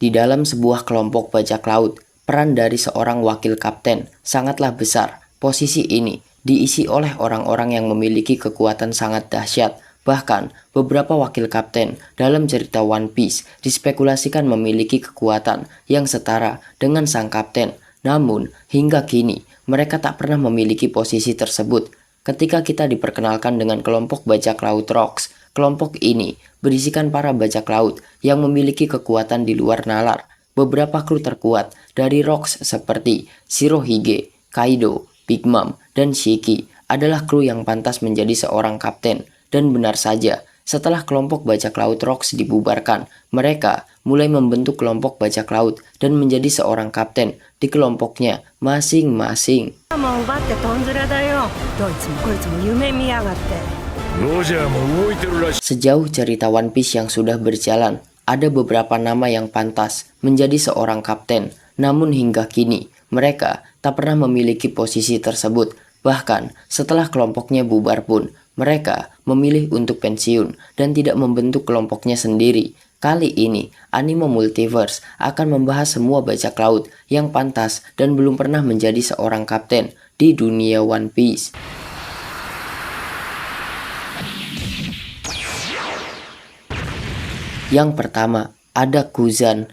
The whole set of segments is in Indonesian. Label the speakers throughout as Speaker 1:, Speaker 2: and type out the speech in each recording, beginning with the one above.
Speaker 1: Di dalam sebuah kelompok bajak laut, peran dari seorang wakil kapten sangatlah besar. Posisi ini diisi oleh orang-orang yang memiliki kekuatan sangat dahsyat. Bahkan, beberapa wakil kapten dalam cerita One Piece dispekulasikan memiliki kekuatan yang setara dengan sang kapten. Namun, hingga kini, mereka tak pernah memiliki posisi tersebut. Ketika kita diperkenalkan dengan kelompok bajak laut Rocks, kelompok ini berisikan para bajak laut yang memiliki kekuatan di luar nalar. Beberapa kru terkuat dari Rocks seperti Shirohige, Kaido, Big Mom, dan Shiki adalah kru yang pantas menjadi seorang kapten. Dan benar saja, setelah kelompok bajak laut Rocks dibubarkan, mereka mulai membentuk kelompok bajak laut dan menjadi seorang kapten di kelompoknya masing-masing. Sejauh cerita One Piece yang sudah berjalan, ada beberapa nama yang pantas menjadi seorang kapten. Namun hingga kini, mereka tak pernah memiliki posisi tersebut. Bahkan setelah kelompoknya bubar pun, mereka memilih untuk pensiun dan tidak membentuk kelompoknya sendiri. Kali ini, anime Multiverse akan membahas semua bajak laut yang pantas dan belum pernah menjadi seorang kapten di dunia One Piece. Yang pertama, ada Kuzan.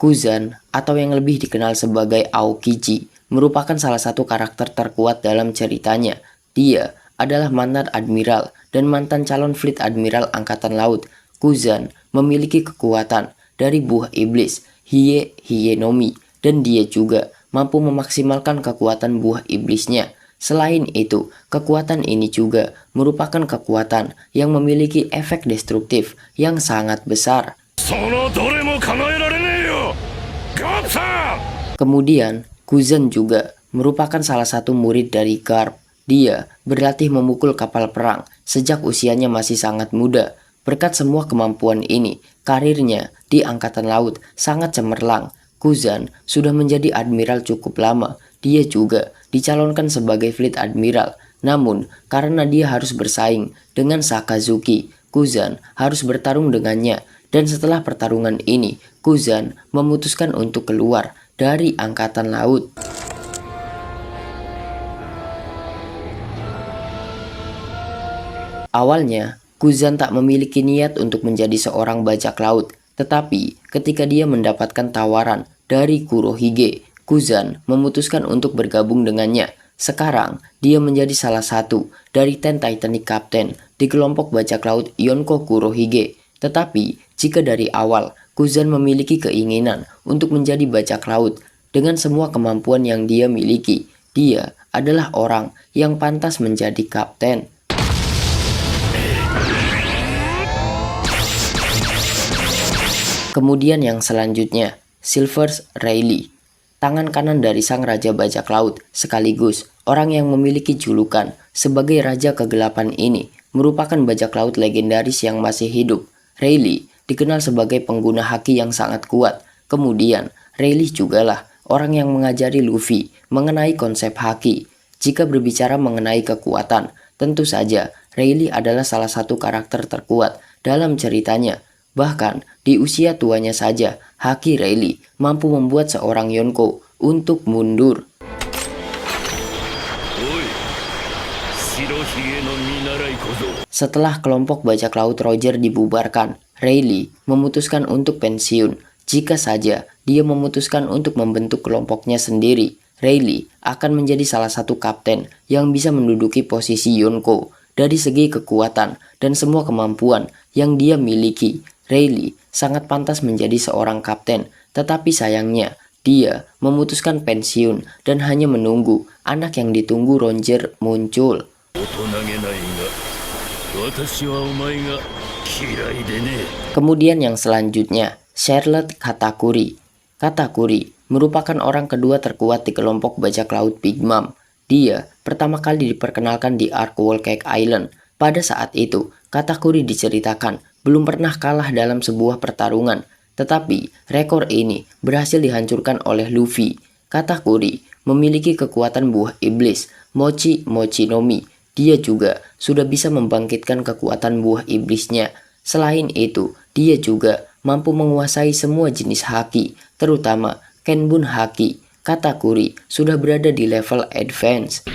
Speaker 1: Kuzan, atau yang lebih dikenal sebagai Aokiji, merupakan salah satu karakter terkuat dalam ceritanya. Dia adalah mantan admiral dan mantan calon fleet admiral angkatan laut. Kuzan memiliki kekuatan dari buah iblis Hie no Mi, dan dia juga mampu memaksimalkan kekuatan buah iblisnya. Selain itu, kekuatan ini juga merupakan kekuatan yang memiliki efek destruktif yang sangat besar. Kemudian, Kuzan juga merupakan salah satu murid dari Garp. Dia berlatih memukul kapal perang sejak usianya masih sangat muda. Berkat semua kemampuan ini, karirnya di angkatan laut sangat cemerlang. Kuzan sudah menjadi admiral cukup lama. Dia juga dicalonkan sebagai fleet admiral. Namun, karena dia harus bersaing dengan Sakazuki, Kuzan harus bertarung dengannya. Dan setelah pertarungan ini, Kuzan memutuskan untuk keluar dari angkatan laut. Awalnya, Kuzan tak memiliki niat untuk menjadi seorang bajak laut, tetapi ketika dia mendapatkan tawaran dari Kurohige, Kuzan memutuskan untuk bergabung dengannya. Sekarang, dia menjadi salah satu dari 10 Titanic Captain di kelompok bajak laut Yonko Kurohige. Tetapi, jika dari awal Kuzan memiliki keinginan untuk menjadi bajak laut dengan semua kemampuan yang dia miliki, dia adalah orang yang pantas menjadi kapten. Kemudian yang selanjutnya, Silvers Rayleigh, tangan kanan dari sang raja bajak laut, sekaligus orang yang memiliki julukan sebagai Raja Kegelapan ini, merupakan bajak laut legendaris yang masih hidup. Rayleigh dikenal sebagai pengguna haki yang sangat kuat. Kemudian, Rayleigh jugalah orang yang mengajari Luffy mengenai konsep haki. Jika berbicara mengenai kekuatan, tentu saja Rayleigh adalah salah satu karakter terkuat dalam ceritanya. Bahkan di usia tuanya saja, haki Rayleigh mampu membuat seorang Yonko untuk mundur. Setelah kelompok bajak laut Roger dibubarkan, Rayleigh memutuskan untuk pensiun. Jika saja dia memutuskan untuk membentuk kelompoknya sendiri, Rayleigh akan menjadi salah satu kapten yang bisa menduduki posisi Yonko. Dari segi kekuatan dan semua kemampuan yang dia miliki, Rayleigh sangat pantas menjadi seorang kapten, tetapi sayangnya dia memutuskan pensiun dan hanya menunggu anak yang ditunggu Roger muncul. Kemudian yang selanjutnya, Charlotte Katakuri. Katakuri merupakan orang kedua terkuat di kelompok bajak laut Big Mom. Dia pertama kali diperkenalkan di Arc Whole Cake Island. Pada saat itu, Katakuri diceritakan belum pernah kalah dalam sebuah pertarungan, tetapi rekor ini berhasil dihancurkan oleh Luffy. Katakuri memiliki kekuatan buah iblis, Mochi Mochi no Mi. Dia juga sudah bisa membangkitkan kekuatan buah iblisnya. Selain itu, dia juga mampu menguasai semua jenis haki, terutama Kenbun Haki. Katakuri sudah berada di level advance.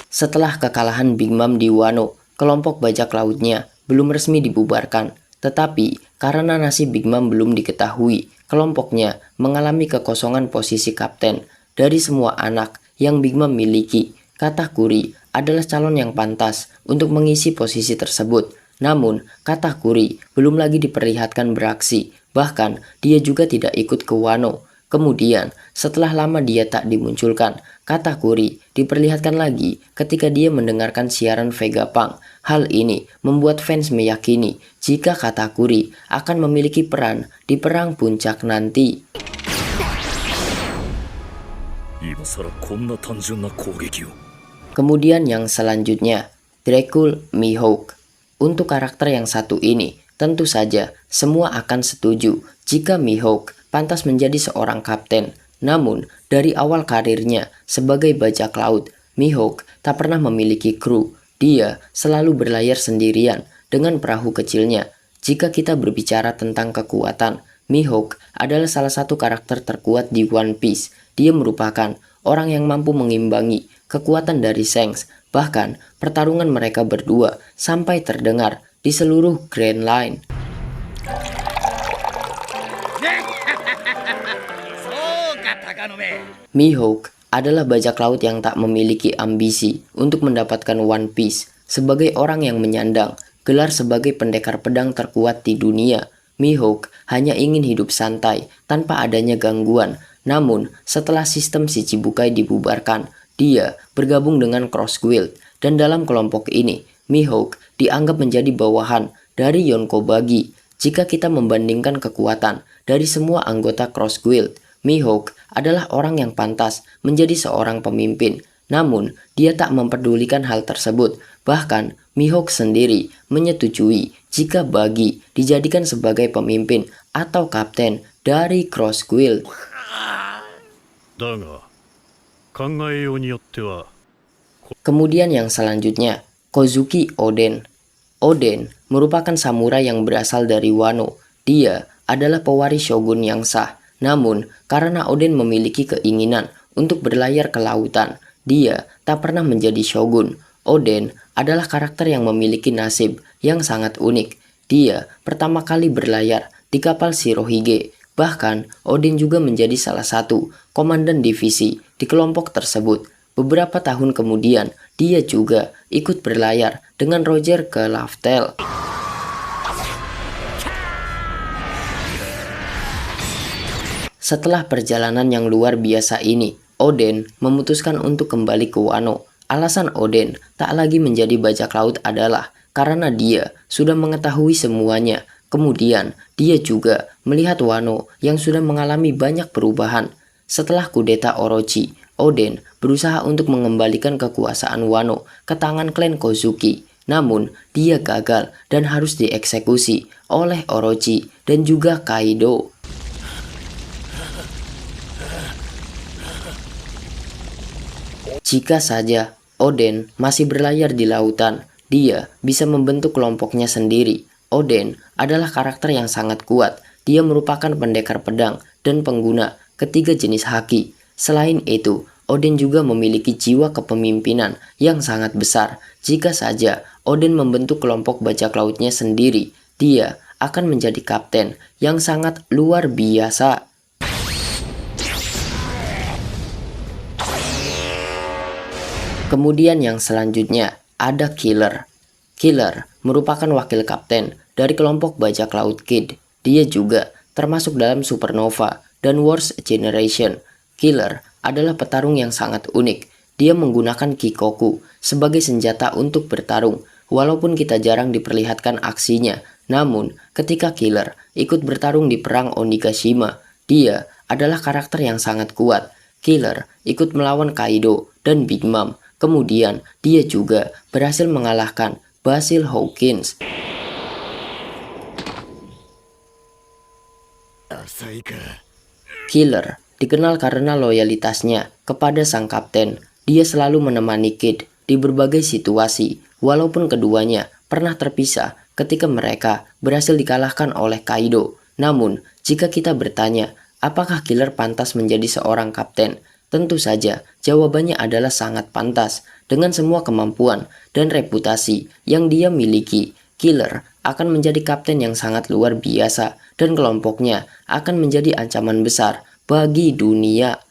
Speaker 1: Setelah kekalahan Big Mom di Wano, kelompok bajak lautnya belum resmi dibubarkan. Tetapi karena nasib Big Mom belum diketahui, kelompoknya mengalami kekosongan posisi kapten. Dari semua anak yang Big Mom miliki, Katakuri adalah calon yang pantas untuk mengisi posisi tersebut. Namun, Katakuri belum lagi diperlihatkan beraksi, bahkan dia juga tidak ikut ke Wano. Kemudian, setelah lama dia tak dimunculkan, Katakuri diperlihatkan lagi ketika dia mendengarkan siaran Vegapunk. Hal ini membuat fans meyakini jika Katakuri akan memiliki peran di perang puncak nanti. Kemudian yang selanjutnya, Dracul Mihawk. Untuk karakter yang satu ini, tentu saja semua akan setuju jika Mihawk pantas menjadi seorang kapten. Namun, dari awal karirnya sebagai bajak laut, Mihawk tak pernah memiliki kru. Dia selalu berlayar sendirian dengan perahu kecilnya. Jika kita berbicara tentang kekuatan, Mihawk adalah salah satu karakter terkuat di One Piece. Dia merupakan orang yang mampu mengimbangi kekuatan dari Shanks. Bahkan, pertarungan mereka berdua sampai terdengar di seluruh Grand Line. Mihawk adalah bajak laut yang tak memiliki ambisi untuk mendapatkan One Piece. Sebagai orang yang menyandang gelar sebagai pendekar pedang terkuat di dunia, Mihawk hanya ingin hidup santai tanpa adanya gangguan. Namun, setelah sistem Shichibukai dibubarkan, dia bergabung dengan Cross Guild, dan dalam kelompok ini, Mihawk dianggap menjadi bawahan dari Yonko Bagi. Jika kita membandingkan kekuatan dari semua anggota Cross Guild, Mihawk adalah orang yang pantas menjadi seorang pemimpin. Namun, dia tak memperdulikan hal tersebut. Bahkan, Mihawk sendiri menyetujui jika Bagi dijadikan sebagai pemimpin atau kapten dari Cross Guild. Kemudian yang selanjutnya, Kozuki Oden. Oden merupakan samurai yang berasal dari Wano. Dia adalah pewaris shogun yang sah. Namun, karena Oden memiliki keinginan untuk berlayar ke lautan, dia tak pernah menjadi shogun. Oden adalah karakter yang memiliki nasib yang sangat unik. Dia pertama kali berlayar di kapal Shirohige. Bahkan, Oden juga menjadi salah satu komandan divisi di kelompok tersebut. Beberapa tahun kemudian, dia juga ikut berlayar dengan Roger ke Laftel. Setelah perjalanan yang luar biasa ini, Oden memutuskan untuk kembali ke Wano. Alasan Oden tak lagi menjadi bajak laut adalah karena dia sudah mengetahui semuanya. Kemudian, dia juga melihat Wano yang sudah mengalami banyak perubahan. Setelah kudeta Orochi, Oden berusaha untuk mengembalikan kekuasaan Wano ke tangan klan Kozuki. Namun, dia gagal dan harus dieksekusi oleh Orochi dan juga Kaido. Jika saja Oden masih berlayar di lautan, dia bisa membentuk kelompoknya sendiri. Oden adalah karakter yang sangat kuat. Dia merupakan pendekar pedang dan pengguna ketiga jenis haki. Selain itu, Oden juga memiliki jiwa kepemimpinan yang sangat besar. Jika saja Oden membentuk kelompok bajak lautnya sendiri, dia akan menjadi kapten yang sangat luar biasa. Kemudian yang selanjutnya ada Killer. Killer merupakan wakil kapten dari kelompok bajak laut Kid. Dia juga termasuk dalam Supernova dan Worst Generation. Killer adalah petarung yang sangat unik. Dia menggunakan Kikoku sebagai senjata untuk bertarung. Walaupun kita jarang diperlihatkan aksinya, namun ketika Killer ikut bertarung di perang Onigashima, dia adalah karakter yang sangat kuat. Killer ikut melawan Kaido dan Big Mom. Kemudian dia juga berhasil mengalahkan Basil Hawkins. Killer dikenal karena loyalitasnya kepada sang kapten. Dia selalu menemani Kid di berbagai situasi. walaupun keduanya pernah terpisah ketika mereka berhasil dikalahkan oleh Kaido. Namun, jika kita bertanya, apakah Killer pantas menjadi seorang kapten? Tentu saja, jawabannya adalah sangat pantas. Dengan semua kemampuan dan reputasi yang dia miliki, Killer akan menjadi kapten yang sangat luar biasa dan kelompoknya akan menjadi ancaman besar bagi dunia.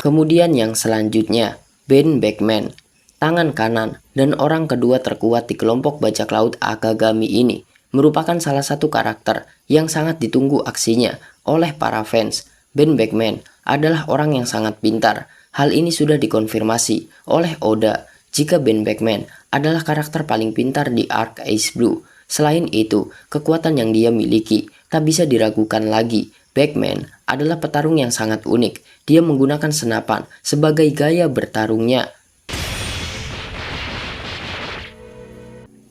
Speaker 1: Kemudian yang selanjutnya, Ben Beckman, tangan kanan dan orang kedua terkuat di kelompok bajak laut Akagami ini, merupakan salah satu karakter yang sangat ditunggu aksinya oleh para fans. Ben Beckman adalah orang yang sangat pintar. Hal ini sudah dikonfirmasi oleh Oda jika Ben Beckman adalah karakter paling pintar di arc Ace Blue. Selain itu, kekuatan yang dia miliki tak bisa diragukan lagi. Beckman adalah petarung yang sangat unik. Dia menggunakan senapan sebagai gaya bertarungnya.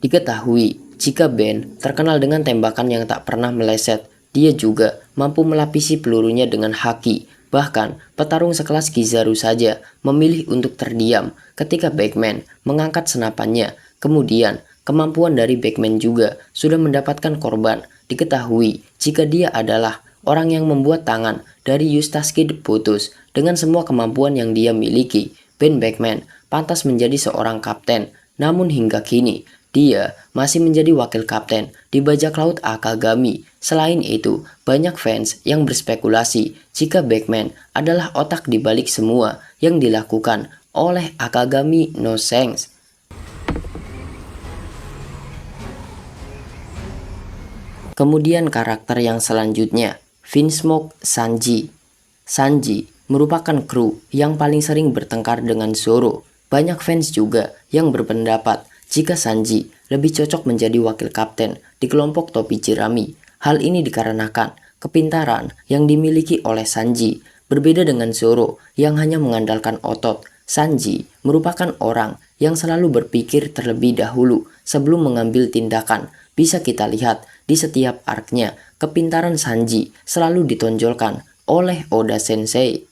Speaker 1: Diketahui jika Ben terkenal dengan tembakan yang tak pernah meleset, dia juga mampu melapisi pelurunya dengan haki. Bahkan petarung sekelas Kizaru saja memilih untuk terdiam ketika Beckman mengangkat senapannya. Kemudian kemampuan dari Beckman juga sudah mendapatkan korban. Diketahui jika dia adalah orang yang membuat tangan dari Yustaski putus. Dengan semua kemampuan yang dia miliki, Ben Beckman pantas menjadi seorang kapten. Namun hingga kini, dia masih menjadi wakil kapten di bajak laut Akagami. Selain itu, banyak fans yang berspekulasi jika Beckman adalah otak di balik semua yang dilakukan oleh Akagami no Sense. Kemudian karakter yang selanjutnya, Vinsmoke Sanji. Sanji merupakan kru yang paling sering bertengkar dengan Zoro. Banyak fans juga yang berpendapat jika Sanji lebih cocok menjadi wakil kapten di kelompok topi jerami. Hal ini dikarenakan kepintaran yang dimiliki oleh Sanji. Berbeda dengan Zoro yang hanya mengandalkan otot, Sanji merupakan orang yang selalu berpikir terlebih dahulu sebelum mengambil tindakan. Bisa kita lihat di setiap arc-nya, kepintaran Sanji selalu ditonjolkan oleh Oda Sensei.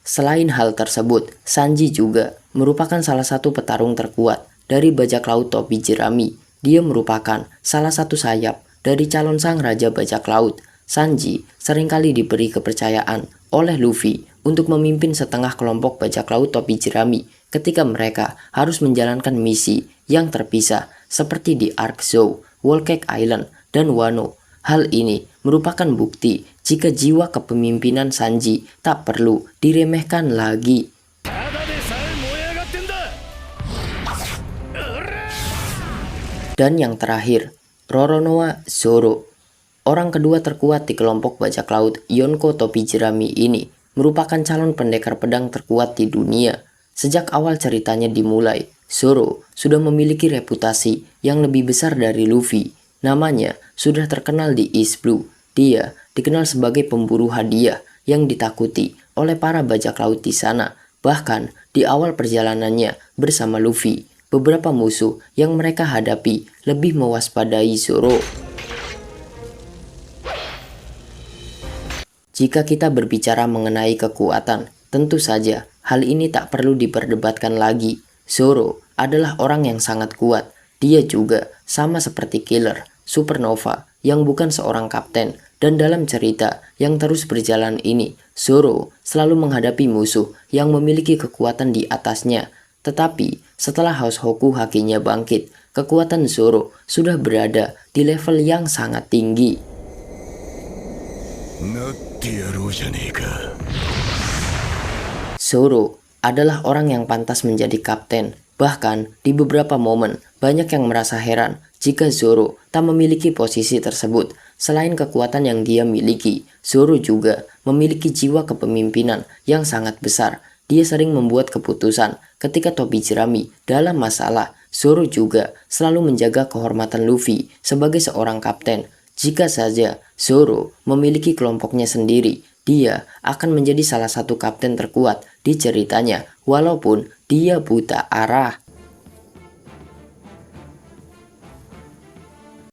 Speaker 1: Selain hal tersebut, Sanji juga merupakan salah satu petarung terkuat dari bajak laut topi jerami. Dia merupakan salah satu sayap dari calon sang raja bajak laut. Sanji seringkali diberi kepercayaan oleh Luffy untuk memimpin setengah kelompok bajak laut topi jerami ketika mereka harus menjalankan misi yang terpisah seperti di arc Zou, Whole Cake Island, dan Wano. Hal ini merupakan bukti jika jiwa kepemimpinan Sanji tak perlu diremehkan lagi. Dan yang terakhir, Roronoa Zoro. Orang kedua terkuat di kelompok bajak laut Yonko topi jerami ini merupakan calon pendekar pedang terkuat di dunia. Sejak awal ceritanya dimulai, Zoro sudah memiliki reputasi yang lebih besar dari Luffy. Namanya sudah terkenal di East Blue. Dia dikenal sebagai pemburu hadiah yang ditakuti oleh para bajak laut di sana. Bahkan di awal perjalanannya bersama Luffy, beberapa musuh yang mereka hadapi lebih mewaspadai Zoro. Jika kita berbicara mengenai kekuatan, tentu saja hal ini tak perlu diperdebatkan lagi. Zoro adalah orang yang sangat kuat. Dia juga sama seperti Killer, Supernova, yang bukan seorang kapten. Dan dalam cerita yang terus berjalan ini, Zoro selalu menghadapi musuh yang memiliki kekuatan di atasnya. Tetapi setelah House Hoku hakinya bangkit, kekuatan Zoro sudah berada di level yang sangat tinggi. Zoro adalah orang yang pantas menjadi kapten. Bahkan di beberapa momen banyak yang merasa heran jika Zoro tak memiliki posisi tersebut. Selain kekuatan yang dia miliki, Zoro juga memiliki jiwa kepemimpinan yang sangat besar. Dia sering membuat keputusan ketika topi jerami dalam masalah. Zoro juga selalu menjaga kehormatan Luffy sebagai seorang kapten. Jika saja Zoro memiliki kelompoknya sendiri, dia akan menjadi salah satu kapten terkuat di ceritanya walaupun dia buta arah.